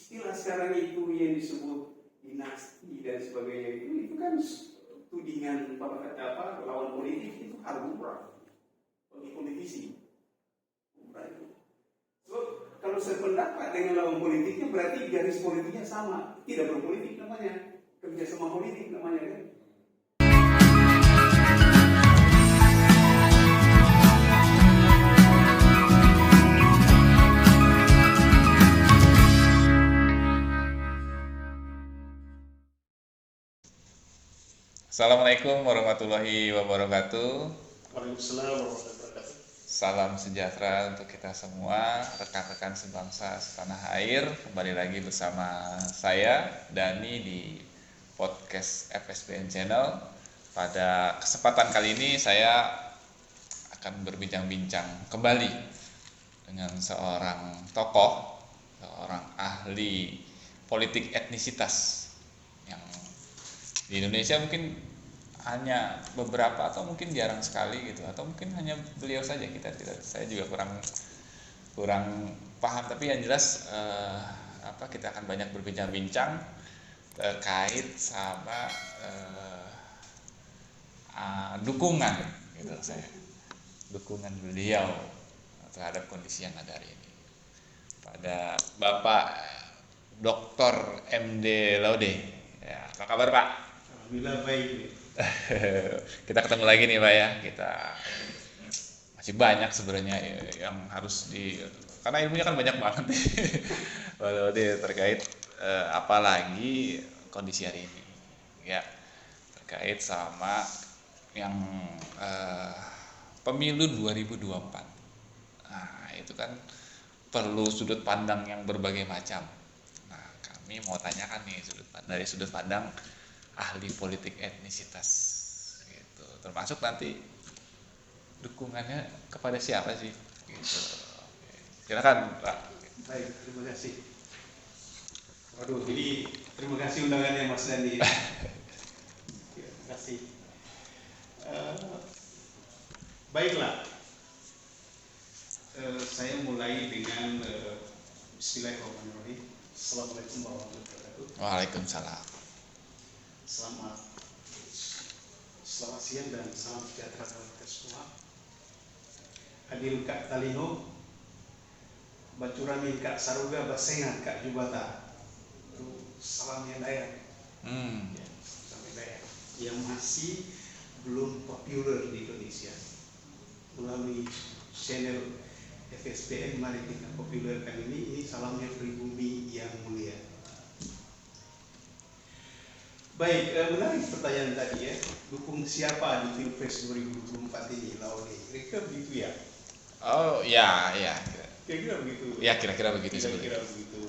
istilah sekarang itu yang disebut dinasti dan sebagainya itu kan tudingan lawan politik itu hal lumrah bagi politisi. So, kalau sependapat dengan lawan politiknya berarti garis politiknya sama, tidak berpolitik namanya, kerjasama politik namanya kan. Assalamualaikum warahmatullahi wabarakatuh. Waalaikumsalam warahmatullahi wabarakatuh. Salam sejahtera untuk kita semua, rekan-rekan sebangsa setanah air. Kembali lagi bersama saya, Dani, di podcast FSBN Channel. Pada kesempatan kali ini saya akan berbincang-bincang kembali dengan seorang tokoh, seorang ahli politik etnisitas yang di Indonesia mungkin hanya beberapa atau mungkin jarang sekali gitu, atau mungkin hanya beliau saja, saya juga kurang paham, tapi yang jelas kita akan banyak berbincang-bincang terkait sama dukungan gitu, dukungan beliau terhadap kondisi yang ada hari ini pada Bapak Dr. MD Laude. Ya, apa kabar Pak? Alhamdulillah baik. Kita ketemu lagi nih Pak ya. Kita masih banyak sebenarnya yang harus karena ilmunya kan banyak banget nih. Kalau terkait apalagi kondisi hari ini ya, terkait sama yang pemilu 2024. Nah, itu kan perlu sudut pandang yang berbagai macam. Nah, kami mau tanyakan nih dari sudut pandang ahli politik etnisitas gitu, termasuk nanti dukungannya kepada siapa sih gitu. Silakan Pak. Baik, terima kasih. Waduh, jadi terima kasih undangannya Mas Dani. Terima kasih. Baiklah, saya mulai dengan Bismillahirrahmanirrahim. Assalamualaikum warahmatullahi wabarakatuh. Waalaikumsalam. Selamat siang dan salam sejahtera bagi kita semua. Adil Kak Talino, Bacurami Kak Saruga, Basengan Kak Jubata. Itu salamnya daerah. Ya, sampai daerah yang masih belum populer di Indonesia. Melalui channel FSBN mari kita populerkan ini salamnya pribumi yang mulia. Baik, menarik pertanyaan tadi ya. Dukung siapa di Pilpres 2024 ini, Laude? Kira-kira begitu ya? Oh ya. Kira-kira begitu. Ya kira-kira begitu Kira-kira sebenarnya. begitu.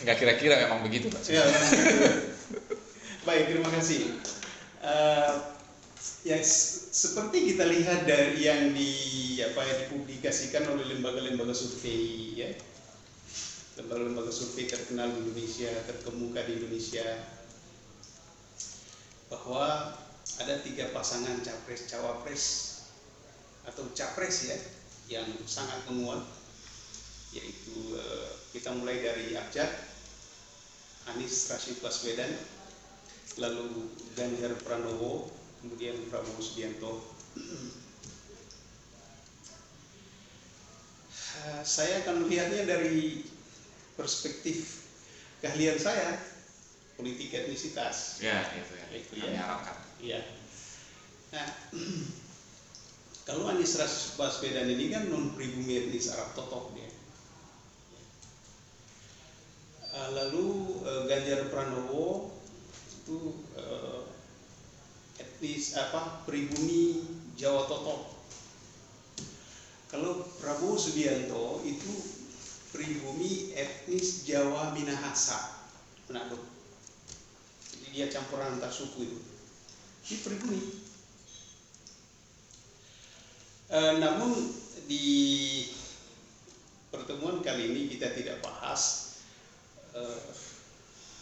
Enggak kira-kira, memang begitu Pak. Ya, memang begitu. Baik, terima kasih. Seperti kita lihat dari yang dipublikasikan oleh lembaga-lembaga survei ya. Lembaga-lembaga survei terkenal di Indonesia, terkemuka di Indonesia, bahwa ada 3 pasangan capres-cawapres atau capres ya yang sangat menguat, yaitu kita mulai dari Abjad, Anies Rashid Baswedan, lalu Ganjar Pranowo, kemudian Prabowo Subianto. Saya akan melihatnya dari perspektif keahlian saya, politik etnisitas. Ya, itu ya. harapkan. Iya. Nah, kalau Anies Rashid Baswedan ini kan non pribumi etnis Arab Totok dia. Lalu Ganjar Pranowo itu etnis pribumi Jawa Totok. Kalau Prabowo Subianto itu pribumi etnis Jawa Minahasa, Manado. Jadi dia campuran antar suku itu. Ini pribumi. Namun di pertemuan kali ini kita tidak bahas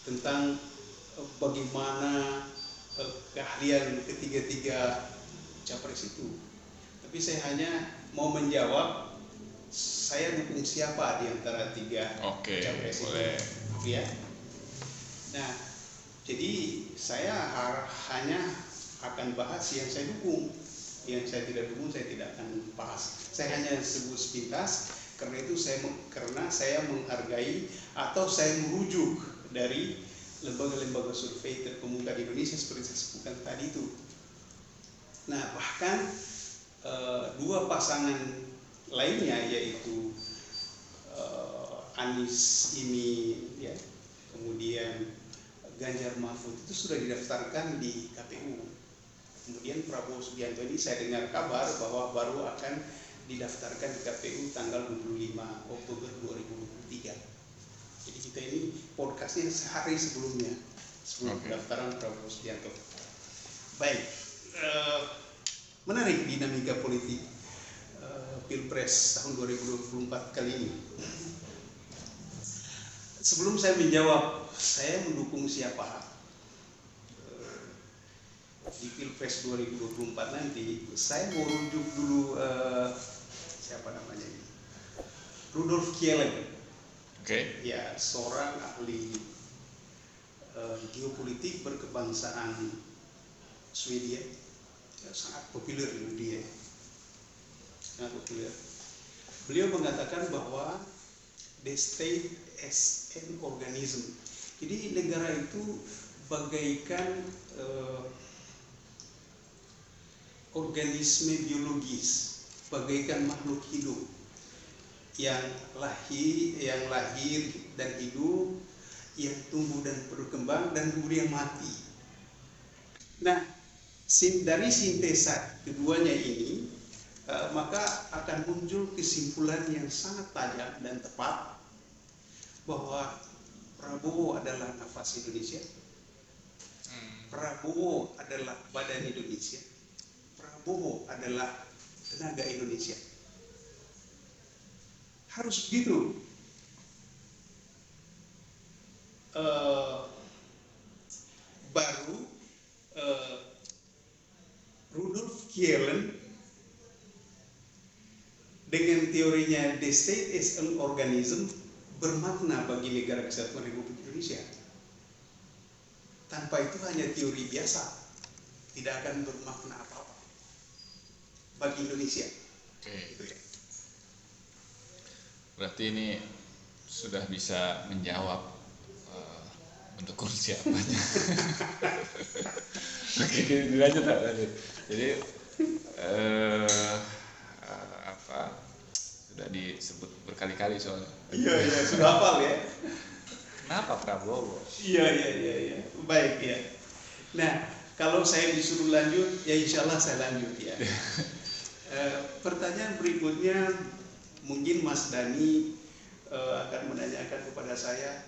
tentang bagaimana keahlian ketiga-tiga capres itu. Tapi saya hanya mau menjawab saya dukung siapa di antara 3 capres boleh. itu. ya. Nah, jadi saya hanya akan bahas yang saya dukung, yang saya tidak dukung saya tidak akan bahas. Saya hanya sebut sepintas, karena itu saya menghargai atau saya merujuk dari lembaga-lembaga survei terkemuka di Indonesia seperti saya sebutkan tadi itu. Nah, bahkan dua pasangan lainnya yaitu Anies Imin, ya, kemudian Ganjar Mahfud itu sudah didaftarkan di KPU. Kemudian Prabowo Subianto ini saya dengar kabar bahwa baru akan didaftarkan di KPU tanggal 25 Oktober 2023. Jadi kita ini podcastnya sehari sebelum pendaftaran Prabowo Subianto. Baik, menarik dinamika politik Pilpres tahun 2024 kali ini. Sebelum saya menjawab saya mendukung siapa di Pilpres 2024 nanti, saya mau rujuk dulu siapa namanya ini, Rudolf Kielen. Ya, seorang ahli geopolitik berkebangsaan Swedia, ya, sangat populer di dunia, sangat populer. Beliau mengatakan bahwa the state as an organism. Jadi negara itu bagaikan organisme biologis, bagaikan makhluk hidup yang lahir dan hidup, yang tumbuh dan berkembang dan kemudian mati. Nah, dari sintesa keduanya ini maka akan muncul kesimpulan yang sangat tajam dan tepat bahwa Prabowo adalah nafas Indonesia, Prabowo adalah badan Indonesia, Prabowo adalah tenaga Indonesia. Harus begitu. Baru Rudolf Kielen dengan teorinya the state is an organism bermakna bagi negara kesatuan Republik Indonesia. Tanpa itu hanya teori biasa, tidak akan bermakna apa-apa bagi Indonesia. Gitu ya. Berarti ini sudah bisa menjawab mendukung siapanya. Oke, dilanjut. Jadi sudah disebut berkali-kali soalnya. Iya, sudah hafal ya. Kenapa Prabowo? Iya. Baik ya. Nah, kalau saya disuruh lanjut, ya insya Allah saya lanjut ya. Pertanyaan berikutnya, mungkin Mas Dani akan menanyakan kepada saya,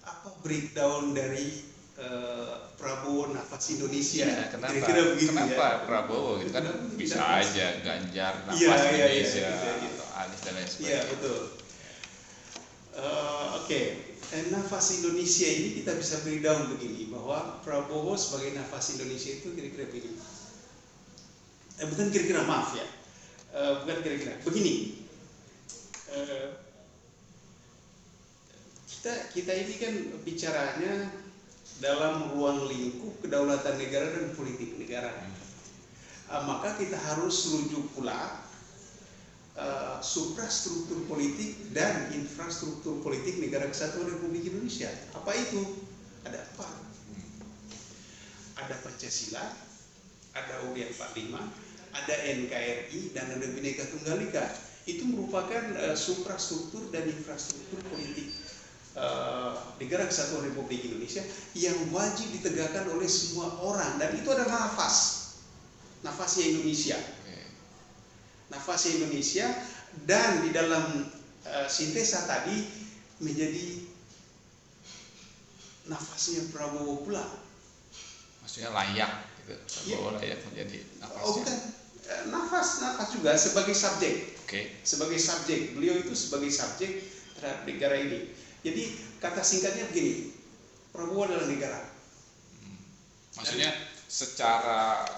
apa breakdown dari Prabowo nafas Indonesia? Ya, kenapa ya? Prabowo? Itu kan bisa aja Ganjar nafas Indonesia atau Anies dan lain sebagainya. Iya, betul. Oke. Nafas Indonesia ini kita bisa breakdown begini, bahwa Prabowo sebagai nafas Indonesia itu kira-kira begini. Bukan kira-kira, maaf ya. Bukan kira-kira. Begini. Kita ini kan bicaranya dalam ruang lingkup kedaulatan negara dan politik negara. Maka kita harus rujuk pula suprastruktur politik dan infrastruktur politik negara kesatuan Republik Indonesia. Apa itu? Ada 4. Ada Pancasila, ada UUD 45, ada NKRI, dan ada Bhinneka Tunggal Ika. Itu merupakan suprastruktur dan infrastruktur politik negara kesatuan Republik Indonesia yang wajib ditegakkan oleh semua orang, dan itu adalah nafasnya Indonesia. Nafasnya Indonesia, dan di dalam sintesa tadi menjadi nafasnya Prabowo pula. Maksudnya layak gitu. Prabowo layak menjadi nafasnya. Oh bukan, nafas juga sebagai subjek. Sebagai subjek, beliau itu sebagai subjek terhadap negara ini. Jadi kata singkatnya begini, Prabowo adalah negara. Maksudnya secara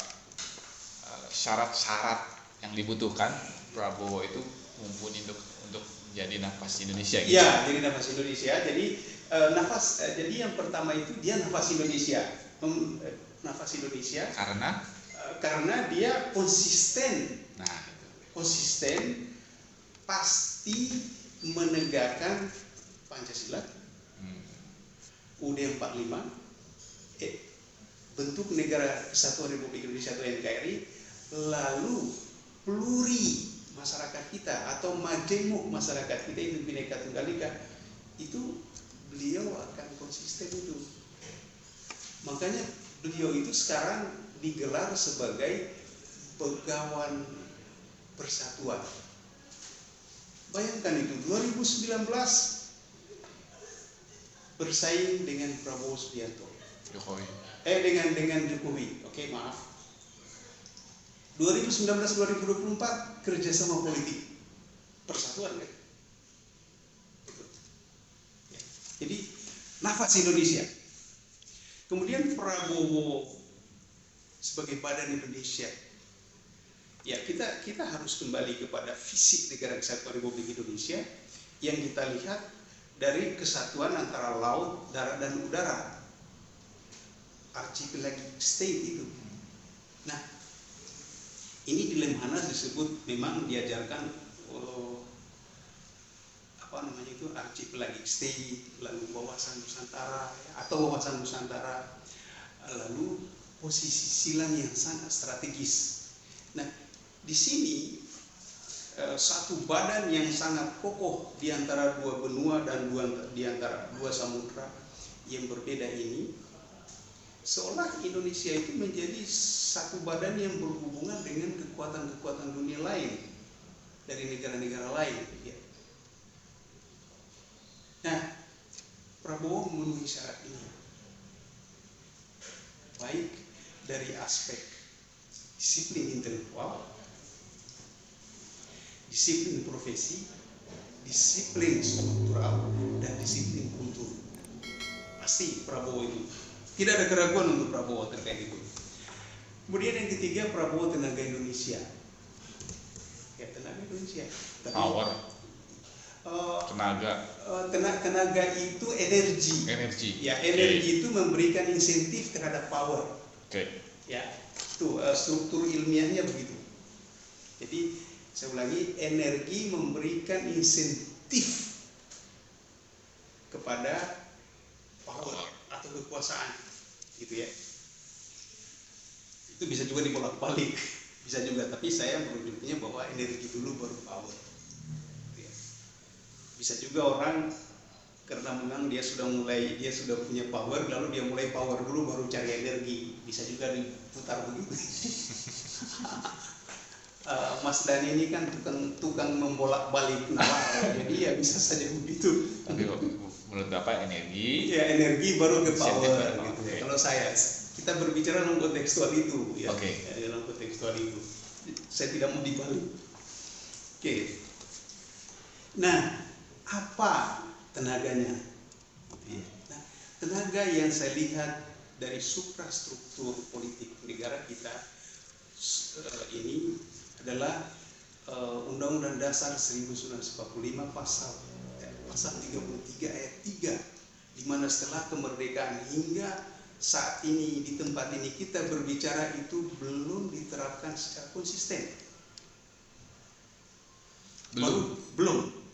syarat-syarat yang dibutuhkan Prabowo itu mumpuni untuk menjadi nafas Indonesia gitu. Iya, jadi nafas Indonesia. Jadi Jadi yang pertama itu dia nafas Indonesia. Nafas Indonesia karena dia konsisten. Nah, konsisten pasti menegakkan Pancasila, UUD 45, bentuk negara kesatuan Republik Indonesia atau NKRI, lalu pluri masyarakat kita atau majemuk masyarakat kita itu Bhinneka Tunggal Ika, itu beliau akan konsisten itu. Makanya beliau itu sekarang digelar sebagai Begawan Persatuan. Bayangkan itu 2019 bersaing dengan Prabowo Subianto. Dengan Jokowi. Oke, maaf. 2019-2024 kerjasama politik persatuan kan? Ya. Jadi nafas Indonesia. Kemudian Prabowo sebagai badan Indonesia. Ya, kita harus kembali kepada fisik negara kesatuan Republik Indonesia yang kita lihat dari kesatuan antara laut, darat dan udara. Archipelagic state itu. Nah, ini di Lemhanas disebut memang diajarkan archipelagic state, lalu wawasan Nusantara atau wawasan Nusantara, lalu posisi silang yang sangat strategis. Nah, di sini satu badan yang sangat kokoh di antara dua benua dan di antara dua samudra yang berbeda ini, seolah Indonesia itu menjadi satu badan yang berhubungan dengan kekuatan-kekuatan dunia lain dari negara-negara lain. Ya. Nah, Prabowo memenuhi syarat ini, baik dari aspek disiplin intelektual, disiplin profesi, disiplin struktural, dan disiplin kultur. Pasti Prabowo itu tidak ada keraguan untuk Prabowo terkait itu. Kemudian yang ketiga, Prabowo tenaga Indonesia. Ya, tenaga Indonesia. Power. Tenaga itu energi. Ya, energi itu memberikan insentif terhadap power. Ya, itu struktur ilmiahnya begitu. Jadi saya ulangi, energi memberikan insentif kepada power atau kekuasaan, gitu ya. Itu bisa juga dibolak-balik, bisa juga. Tapi saya merujuknya bahwa energi dulu baru power. Gitu ya. Bisa juga orang karena menang dia sudah punya power, lalu dia mulai power dulu baru cari energi. Bisa juga diputar begitu. Mas Dani ini kan tukang membolak-balik nalar, jadi ya bisa saja begitu. Tapi menurut Bapak energi? Ya, energi baru ke power. Gitu. Okay. Kalau kita berbicara dalam kontekstual itu, ya, dalam kontekstual itu, saya tidak mau dibalik. Oke. Nah, apa tenaganya? Nah, tenaga yang saya lihat dari suprastruktur politik negara kita ini adalah Undang-Undang Dasar 1945 pasal 33 ayat 3, di mana setelah kemerdekaan hingga saat ini di tempat ini kita berbicara itu belum diterapkan secara konsisten.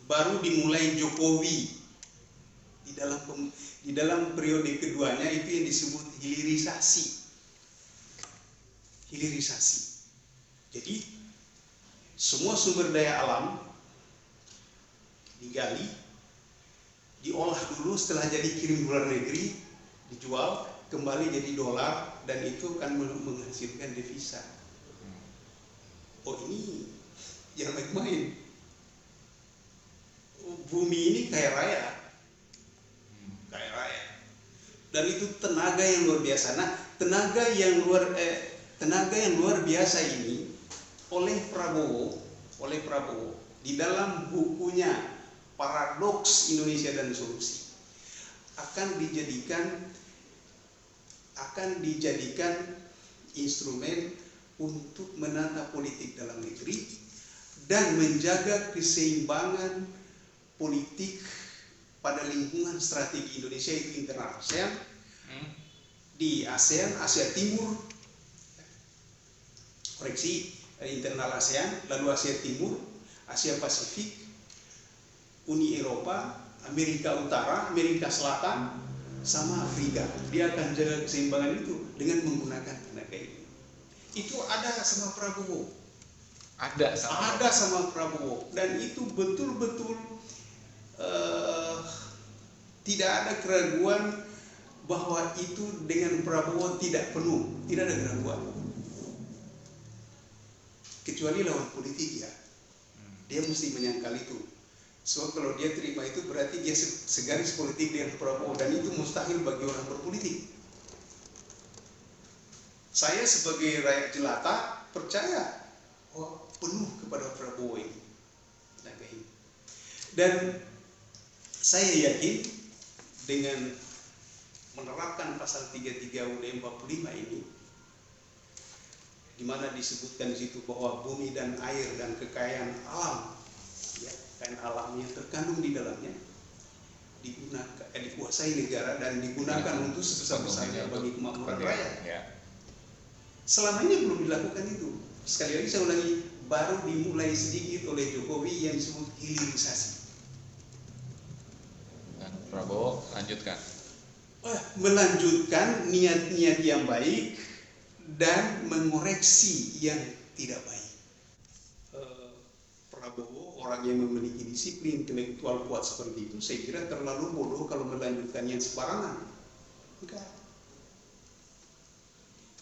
Baru dimulai Jokowi di dalam periode keduanya itu yang disebut hilirisasi. Jadi semua sumber daya alam digali, diolah dulu, setelah jadi kirim luar negeri, dijual kembali jadi dolar, dan itu akan menghasilkan devisa. Oh, ini jangan main-main. Bumi ini kaya raya, dan itu tenaga yang luar biasa. Nah, tenaga yang luar biasa ini oleh Prabowo di dalam bukunya Paradoks Indonesia dan Solusi akan dijadikan instrumen untuk menata politik dalam negeri dan menjaga keseimbangan politik pada lingkungan strategi Indonesia itu internal ASEAN, di ASEAN, Asia Timur, internal ASEAN, lalu Asia Timur, Asia Pasifik, Uni Eropa, Amerika Utara, Amerika Selatan, sama Afrika. Dia akan jaga keseimbangan itu dengan menggunakan tenaga ini. Itu ada sama Prabowo. Ada sama Prabowo. Dan itu betul-betul tidak ada keraguan bahwa itu dengan Prabowo tidak penuh. Tidak ada keraguan. Kecuali lawan politik ya. Dia mesti menyangkal itu. So kalau dia terima itu berarti dia segaris politik dengan Prabowo, dan itu mustahil bagi orang berpolitik. Saya sebagai rakyat jelata percaya penuh kepada Prabowo ini. Dan saya yakin dengan menerapkan pasal 33 UUD 45 ini, di mana disebutkan di situ bahwa bumi dan air dan kekayaan alam, ya, kekayaan alam yang terkandung di dalamnya dikuasai negara dan digunakan untuk sebesar-besarnya bagi kemakmuran rakyat. Ya. Selama ini belum dilakukan itu. Sekali lagi saya ulangi, baru dimulai sedikit oleh Jokowi yang disebut hilirisasi. Dan Prabowo lanjutkan. Melanjutkan niat-niat yang baik dan mengoreksi yang tidak baik. Prabowo orang yang memiliki disiplin intelektual kuat seperti itu, saya kira terlalu bodoh kalau melanjutkan yang sembarangan. Enggak.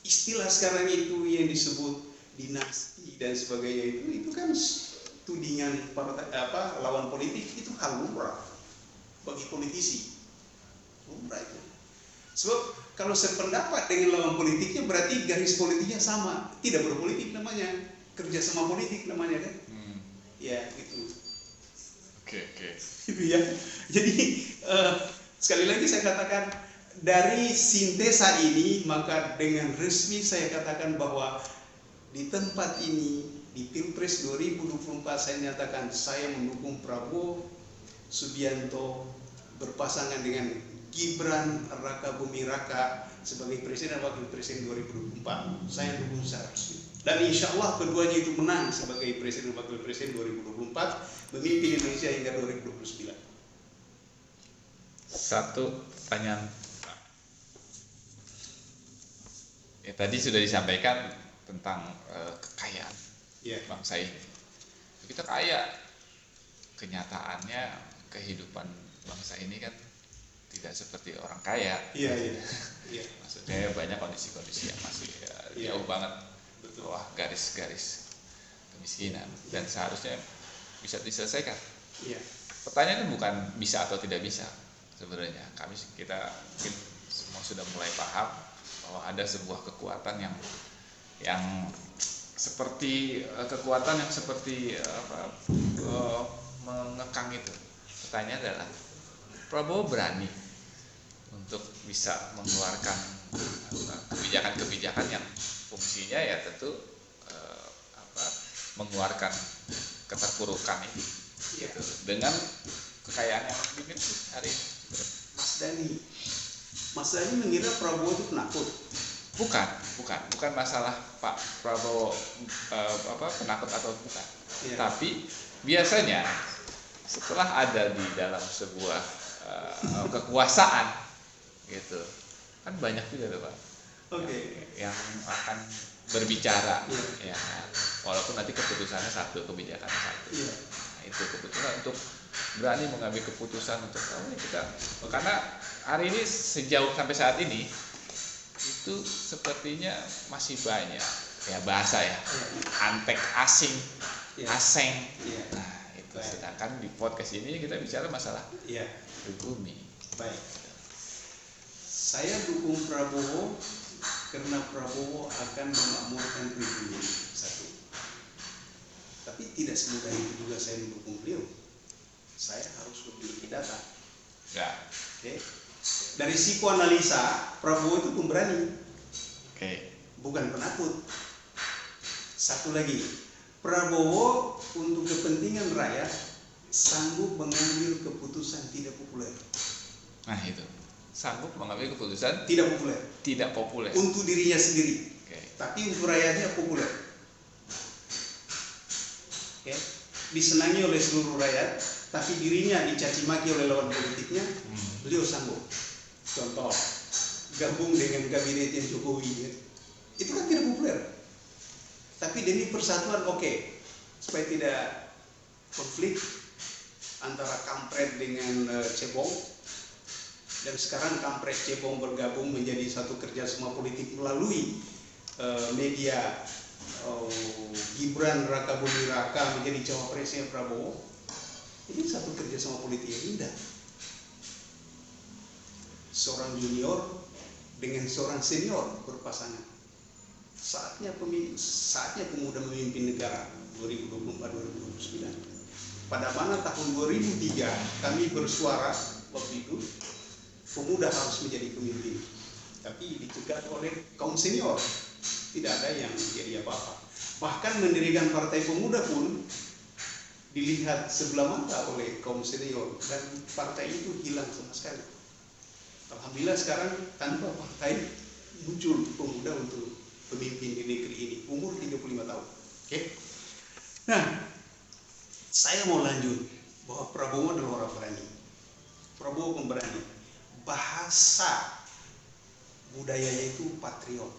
Istilah sekarang itu yang disebut dinasti dan sebagainya itu kan tudingan lawan politik, itu hal lumrah bagi politisi. Lumrah itu. Sebab kalau sependapat dengan lawan politiknya berarti garis politiknya sama, tidak berpolitik namanya, kerja sama politik namanya kan. Ya gitu. Oke. Itu ya. Jadi sekali lagi saya katakan, dari sintesa ini maka dengan resmi saya katakan bahwa di tempat ini di Pilpres 2024 saya nyatakan saya mendukung Prabowo Subianto berpasangan dengan Gibran Rakabuming Raka sebagai presiden dan wakil presiden 2024. Saya dukung secara resmi. Dan insya Allah keduanya itu menang sebagai presiden dan wakil presiden 2024, memimpin Indonesia hingga 2029. Satu pertanyaan. Ya, tadi sudah disampaikan tentang kekayaan bangsa ini. Kita kaya, kenyataannya kehidupan bangsa ini kan tidak seperti orang kaya. Iya. Maksudnya banyak kondisi-kondisi yang masih jauh banget bawah garis-garis kemiskinan, dan seharusnya bisa diselesaikan. Iya. Pertanyaannya bukan bisa atau tidak bisa sebenarnya. Kita mungkin semua sudah mulai paham bahwa ada sebuah kekuatan yang seperti kekuatan yang seperti mengekang itu. Pertanyaannya adalah, Prabowo berani untuk bisa mengeluarkan kebijakan-kebijakan yang fungsinya ya tentu mengeluarkan keterpurukan ini gitu, dengan kekayaan yang dimiliki hari ini. Mas Dhani mengira Prabowo itu penakut? Bukan masalah Pak Prabowo penakut atau bukan. Tapi biasanya setelah ada di dalam sebuah kekuasaan gitu kan banyak juga tuh Pak yang akan berbicara ya, walaupun nanti keputusannya satu, kebijakannya satu. Nah, itu keputusan untuk berani mengambil keputusan untuk kita, karena hari ini sejauh sampai saat ini itu sepertinya masih banyak ya bahasa ya antek asing aseng. Nah itu sedangkan di podcast ini kita bicara masalah pribumi. Baik, saya dukung Prabowo karena Prabowo akan memakmurkan pribumi satu. Tapi tidak semudah itu juga saya mendukung beliau. Saya harus memiliki data. Dari psikoanalisa, Prabowo itu pemberani, bukan penakut. Satu lagi, Prabowo untuk kepentingan rakyat sanggup mengambil keputusan tidak populer. Nah itu, sanggup mengambil keputusan tidak populer untuk dirinya sendiri, tapi untuk rakyatnya populer. Disenangi oleh seluruh rakyat, tapi dirinya dicaci maki oleh lawan politiknya. Beliau sanggup. Contoh, gabung dengan kabinetnya Jokowi, itu kan tidak populer. Tapi demi persatuan supaya tidak konflik antara kampret dengan cebong. Dan sekarang kampret cebong bergabung menjadi satu kerjasama politik melalui media Gibran Raka Buming Raka menjadi cawapresnya Prabowo. Ini satu kerjasama politik yang indah. Seorang junior dengan seorang senior berpasangan. Saatnya pemuda memimpin negara 2024-2029. Pada mana tahun 2003 kami bersuara waktu itu, pemuda harus menjadi pemimpin, tapi dicegat oleh kaum senior, tidak ada yang menjadi apa-apa. Bahkan mendirikan partai pemuda pun dilihat sebelah mata oleh kaum senior, dan partai itu hilang sama sekali. Alhamdulillah sekarang tanpa partai muncul pemuda untuk pemimpin di negeri ini, umur 35 tahun. Nah, saya mau lanjut bahwa Prabowo adalah orang berani. Prabowo pemberani. Bahasa budayanya itu patriot.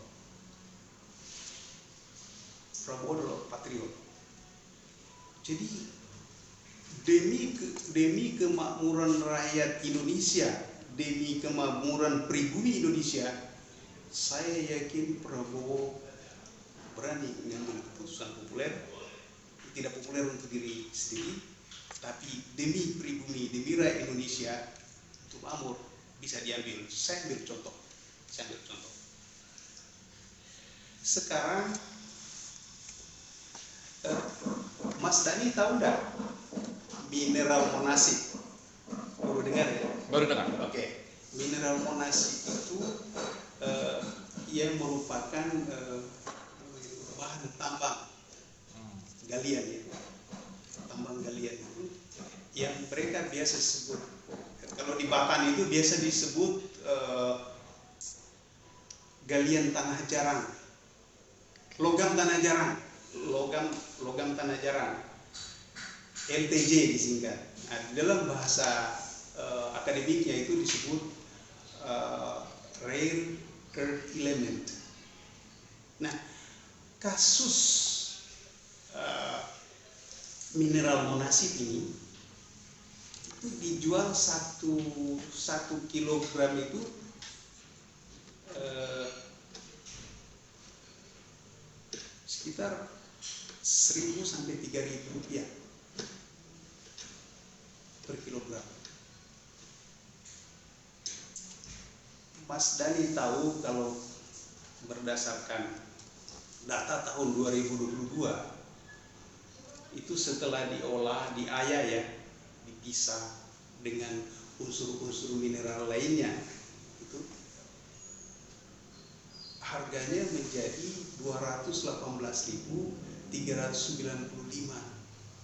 Prabowo adalah patriot. Jadi demi kemakmuran rakyat Indonesia, demi kemakmuran pribumi Indonesia, saya yakin Prabowo berani mengambil keputusan populer, tidak populer untuk diri sendiri, tapi demi pribumi, demi rakyat Indonesia, untuk makmur bisa diambil. Saya ambil contoh. Sekarang Mas Dani tahu enggak mineral monasit? Baru dengar ya? Baru dengar. Mineral monasit itu yang merupakan bahan tambang galian ya. Tambang galian itu yang mereka biasa sebut, kalau di Batam itu biasa disebut galian tanah jarang, logam tanah jarang, LTJ disingkat. Nah, dalam bahasa akademiknya itu disebut rare earth element. Nah, kasus mineral monasit ini itu dijual satu kilogram itu sekitar 1.000 sampai 3.000 rupiah per kilogram. Mas Dani tahu kalau berdasarkan data tahun 2022 itu setelah diolah, diaya ya, dipisah dengan unsur-unsur mineral lainnya, itu harganya menjadi 218.395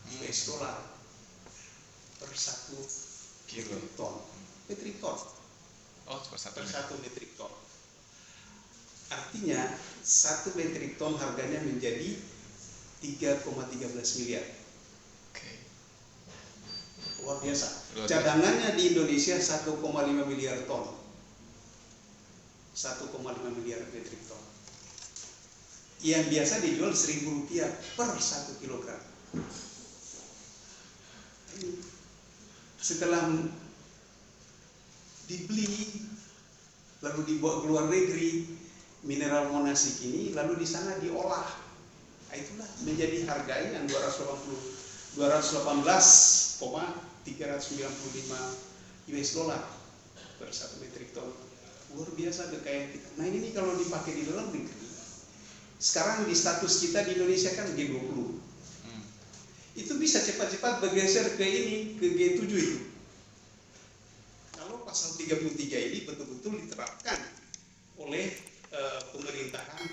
US dollar per 1 metrik ton. Per 1 metrik ton. Artinya 1 metrik ton harganya menjadi 3,13 miliar. Luar biasa. Cadangannya di Indonesia 1,5 miliar ton. 1,5 miliar metrik ton. Yang biasa dijual Rp1.000 per 1 kilogram. Setelah dibeli lalu dibawa ke luar negeri mineral monasit ini, lalu di sana diolah, itulah menjadi harganya 218,395 US dollar per 1 metrik ton. Luar biasa kekayaan kita. Nah, ini kalau dipakai di dalam negeri, sekarang di status kita di Indonesia kan G20, itu bisa cepat-cepat bergeser ke G7 itu. Kalau pasal 33 ini betul-betul diterapkan oleh pemerintahan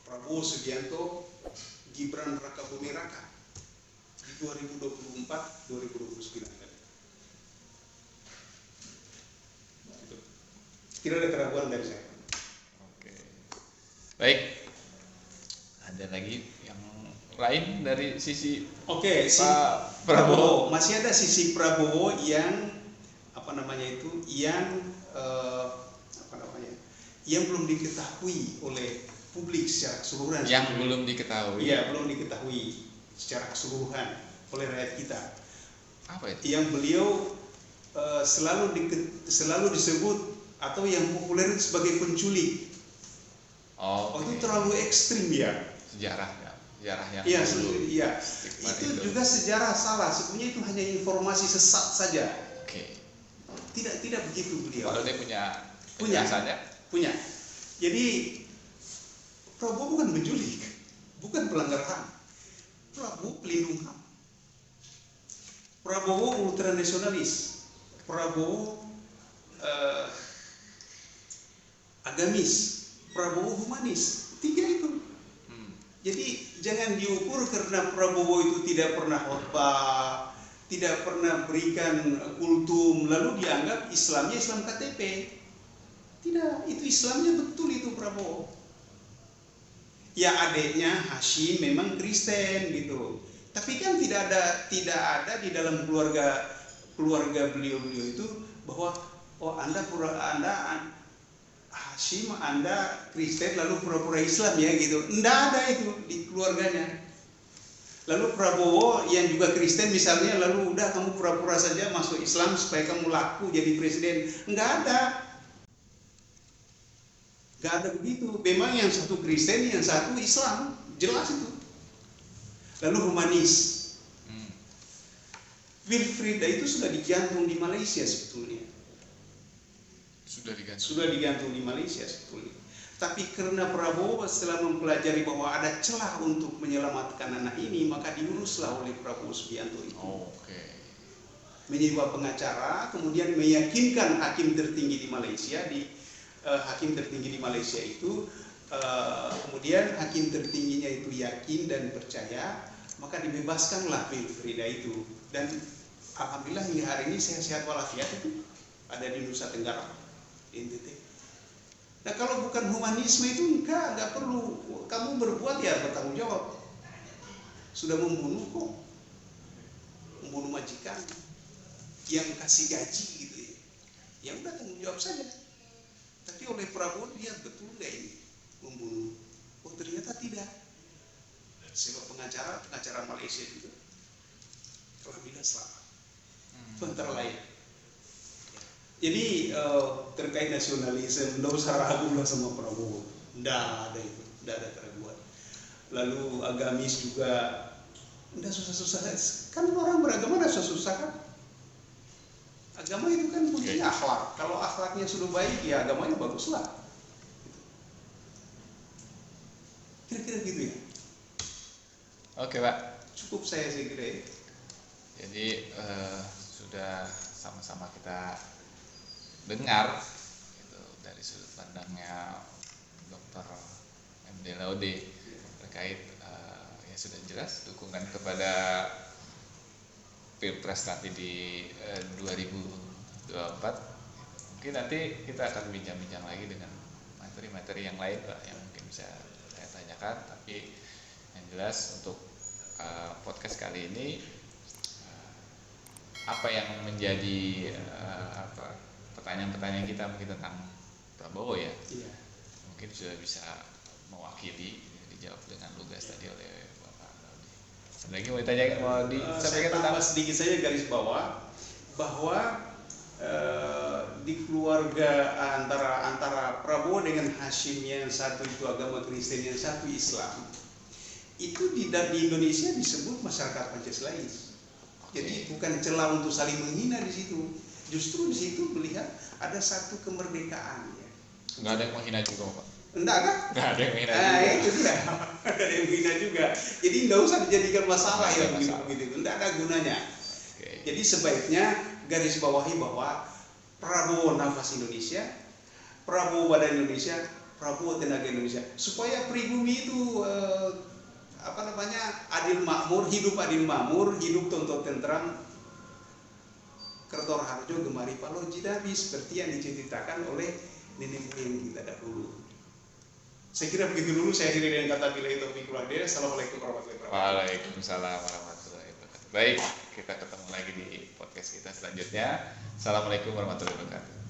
Prabowo Subianto, Gibran Raka Buming Raka, 2024 2029 kan. Gitu. Tidak ada keraguan dari saya. Oke. Baik. Ada lagi yang lain dari sisi Oke, si Pak Prabowo. Masih ada sisi Prabowo yang apa namanya itu, yang apa namanya, yang belum diketahui oleh publik secara keseluruhan. Yang belum diketahui. Iya, belum diketahui secara keseluruhan oleh rakyat kita. Apa itu? Yang beliau selalu disebut atau yang populer sebagai penculik. Oh, itu terlalu ekstrim ya. Sejarah yang Iya, dulu. iya. Itu juga sejarah salah. Sebenarnya itu hanya informasi sesat saja. Oke. Tidak begitu beliau. Kalau dia punya penjelasannya? Punya. Jadi Prabowo bukan penculik, bukan pelanggar HAM. Prabowo pelindung HAM. Prabowo ultranasionalis. Prabowo agamis. Prabowo humanis. 3 itu. Jadi jangan diukur karena Prabowo itu tidak pernah khotbah, tidak pernah berikan kultum, lalu dianggap Islamnya Islam KTP. Tidak, itu Islamnya betul itu Prabowo. Ya adiknya Hashim memang Kristen gitu. Tapi kan tidak ada di dalam keluarga beliau itu bahwa Anda Hashim, Anda Kristen lalu pura-pura Islam ya gitu. Enggak ada itu di keluarganya. Lalu Prabowo yang juga Kristen misalnya, lalu udah kamu pura-pura saja masuk Islam supaya kamu laku jadi presiden. Enggak ada. Enggak ada begitu. Memang yang satu Kristen, yang satu Islam. Jelas itu. Lalu humanis. Wilfrieda itu sudah digantung di Malaysia sebetulnya. Sudah digantung di Malaysia sebetulnya. Tapi karena Prabowo setelah mempelajari bahwa ada celah untuk menyelamatkan anak ini, maka diuruslah oleh Prabowo Subianto itu. Menyewa pengacara, kemudian meyakinkan hakim tertinggi di Malaysia, hakim tertinggi di Malaysia itu, kemudian hakim tertingginya itu yakin dan percaya, maka dibebaskanlah Wilfrieda itu. Dan alhamdulillah hingga hari ini sehat-sehat walafiat itu ada di Nusa Tenggara, di NTT. Nah kalau bukan humanisme itu enggak perlu kamu berbuat, ya bertanggung jawab. Sudah membunuh kok, membunuh majikan yang kasih gaji gitu ya, ya udah tanggung jawab saja. Tapi oleh Prabowo dia betul nggak ini membunuh? Oh ternyata tidak. Sebab pengacara Malaysia juga alhamdulillah selamat. Antara lain. Jadi terkait nasionalisme, tidak usah ragu lah sama Prabowo. Tidak ada itu, tidak ada keraguan. Lalu agamis juga, tidak susah-susah. Kan orang beragama tidak susah-susah kan? Agama itu kan punya akhlak. Kalau akhlaknya sudah baik, ya agamanya baguslah. Kira-kira gitu ya. Oke Pak. Cukup saya kira ya. Jadi sudah sama-sama kita dengar gitu, dari sudut pandangnya Dr. MD Laude terkait ya sudah jelas dukungan kepada Pilpres nanti di 2024. Mungkin nanti kita akan bincang-bincang lagi dengan materi-materi yang lain Pak, yang mungkin bisa saya tanyakan. Tapi yang jelas untuk podcast kali ini apa yang menjadi pertanyaan-pertanyaan kita mungkin tentang Prabowo ya, mungkin sudah bisa mewakili dijawab dengan lugas tadi oleh Bapak Laude. Lagi mau ditanya, mau disampaikan tentang sedikit saja garis bawah bahwa di keluarga antara Prabowo dengan Hashim, yang satu itu agama Kristen, yang satu Islam, itu di Indonesia disebut masyarakat Pancasilais. Jadi bukan celah untuk saling menghina di situ. Justru di situ melihat ada satu kemerdekaan ya. Nggak ada yang menghina juga Pak? Enggak kan? Nggak ada yang menghina juga. Itu dia. Ada yang menghina juga. Jadi nggak usah dijadikan masalah ya begitu. Enggak ada gunanya. Jadi sebaiknya garis bawahi bahwa Prabowo nafas Indonesia, Prabowo badan Indonesia, Prabowo tenaga Indonesia, supaya pribumi itu adil makmur, hidup tonton tentram, kertor harjo gemari palo jidabi, seperti yang diceritakan oleh nenek moyang kita dahulu. Saya kira begitu dulu, saya akhiri dengan kata bila itu fikir. Assalamualaikum warahmatullahi wabarakatuh. Waalaikumsalam warahmatullahi wabarakatuh. Baik, kita ketemu lagi di podcast kita selanjutnya. Assalamualaikum warahmatullahi wabarakatuh.